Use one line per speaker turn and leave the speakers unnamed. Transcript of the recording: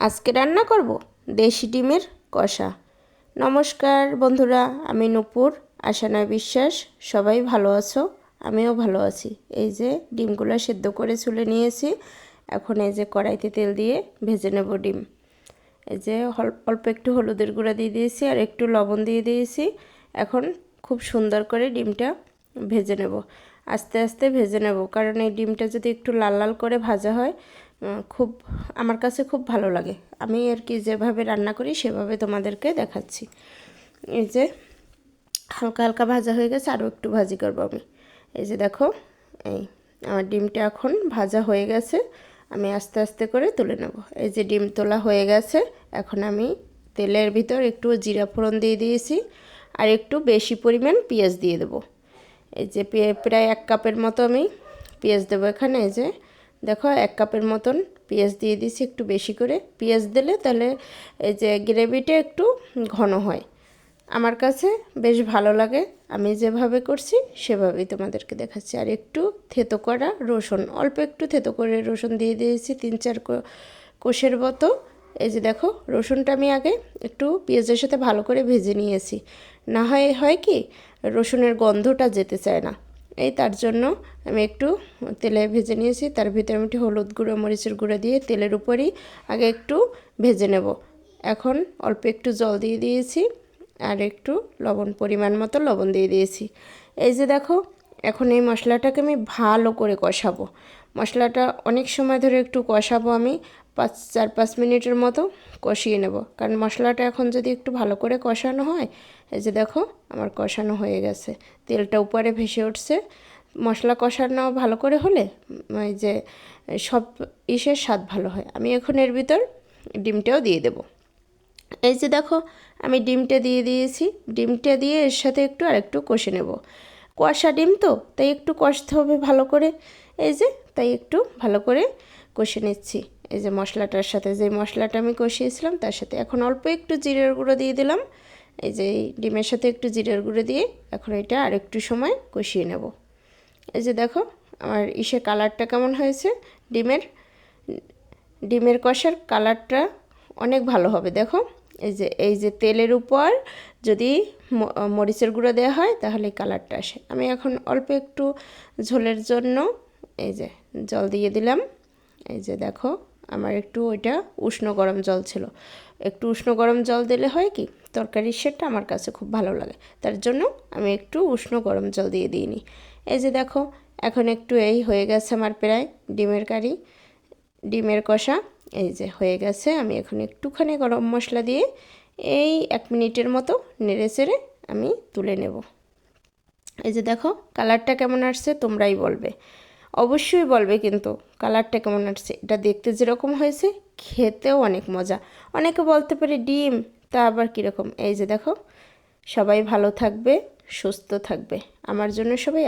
আজকে রান্না করব দেশি ডিমের কষা। নমস্কার বন্ধুরা, আমি নূপুর। আশা নয় বিশ্বাস সবাই ভালো আছো, আমিও ভালো আছি। এই যে ডিমগুলো সেদ্ধ করে চুলে নিয়েছি। এখন এই যে কড়াইতে তেল দিয়ে ভেজে নেব ডিম। এই যে অল্প একটু হলুদের গুঁড়া দিয়ে দিয়েছি আর একটু লবণ দিয়ে দিয়েছি। এখন খুব সুন্দর করে ডিমটা ভেজে নেব, আস্তে আস্তে ভেজে নেব, কারণ এই ডিমটা যদি একটু লাল লাল করে ভাজা হয় খুব আমার কাছে খুব ভালো লাগে। আমি আর কি যেভাবে রান্না করি সেভাবে তোমাদেরকে দেখাচ্ছি। এই যে হালকা হালকা ভাজা হয়ে গেছে, আরও একটু ভাজি করবো আমি। এই যে দেখো, এই আমার ডিমটা এখন ভাজা হয়ে গেছে, আমি আস্তে আস্তে করে তুলে নেব। এই যে ডিম তোলা হয়ে গেছে, এখন আমি তেলের ভিতর একটু জিরা ফোড়ন দিয়ে দিয়েছি আর একটু বেশি পরিমাণ পেঁয়াজ দিয়ে দেবো। এই যে প্রায় 1 কাপের মতো আমি পেঁয়াজ দেবো এখানে। এই যে দেখো 1 কাপের মতন পেঁয়াজ দিয়ে দিয়েছি, একটু বেশি করে পেঁয়াজ দিলে তাহলে এই যে গ্রেভিটা একটু ঘন হয়, আমার কাছে বেশ ভালো লাগে। আমি যেভাবে করছি সেভাবেই তোমাদেরকে দেখাচ্ছি। আর একটু থেতো করা রসুন, অল্প একটু থেতো করে রসুন দিয়ে দিয়েছি 3-4 কোষের মতো। এই যে দেখো, রসুনটা আমি আগে একটু পেঁয়াজের সাথে ভালো করে ভেজে নিয়েছি, না হয় কি রসুনের গন্ধটা যেতে চায় না, এই তার জন্য আমি একটু তেলে ভেজে নিয়েছি। তার ভিতরে আমি একটু হলুদ গুঁড়ো মরিচের গুঁড়ো দিয়ে তেলের উপরই আগে একটু ভেজে নেব। এখন অল্প একটু জল দিয়ে দিয়েছি আর একটু লবণ, পরিমাণ মতো লবণ দিয়ে দিয়েছি। এই যে দেখো, এখন এই মশলাটাকে আমি ভালো করে কষাবো। মশলাটা অনেক সময় ধরে একটু কষাবো, আমি 4-5 মিনিটের মতো কষিয়ে নেব, কারণ মশলাটা এখন যদি একটু ভালো করে কষানো হয়। এই যে দেখো, আমার কষানো হয়ে গেছে, তেলটা উপরে ভেসে উঠছে। মশলা কষানো ভালো করে হলে এই যে সব ইসের স্বাদ ভালো হয়। আমি এখন এর ভিতর ডিমটাও দিয়ে দেবো। এই যে দেখো, আমি ডিমটা দিয়ে দিয়েছি, ডিমটা দিয়ে এর সাথে একটু আরেকটু কষে নেব। কষা ডিম তো, তাই একটু কষতে হবে ভালো করে। এই যে তাই একটু ভালো করে কষে নিচ্ছি। এই যে মশলাটার সাথে, যে মশলাটা আমি কষিয়েছিলাম তার সাথে এখন অল্প একটু জিরের গুঁড়ো দিয়ে দিলাম। এই যে এই ডিমের সাথে একটু জিরের গুঁড়ো দিয়ে এখন এটা আরেকটু সময় কষিয়ে নেব। এই যে দেখো, আমার কালারটা কেমন হয়েছে। ডিমের ডিমের কষার কালারটা অনেক ভালো হবে। দেখো, এই যে তেলের উপর যদি মরিচের গুঁড়ো দেওয়া হয় তাহলে এই কালারটা আসে। আমি এখন অল্প একটু ঝোলের জন্য এই যে জল দিয়ে দিলাম। এই যে দেখো, আমার একটু ওইটা উষ্ণ গরম জল ছিল। একটু উষ্ণ গরম জল দিলে হয় কি তরকারির স্বাদটা আমার কাছে খুব ভালো লাগে, তার জন্য আমি একটু উষ্ণ গরম জল দিয়ে দিইনি। এই যে দেখো, এখন একটু এই হয়ে গেছে আমার প্রায় ডিমের কষা। এই যে হয়ে গেছে, আমি এখন একটুখানি গরম মশলা দিয়ে এই 1 মিনিটের মতো নেড়ে চেড়ে আমি তুলে নেব। এই যে দেখো, কালারটা কেমন আসছে তোমরাই বলবে, অবশ্যই বলবে কিন্তু কালারটা কেমন আসছে। এটা দেখতে যেরকম হয়েছে খেতেও অনেক মজা। অনেকে বলতে পারে ডিম, তা আবার কীরকম। এই যে দেখো, সবাই ভালো থাকবে, সুস্থ থাকবে, আমার জন্য সবাই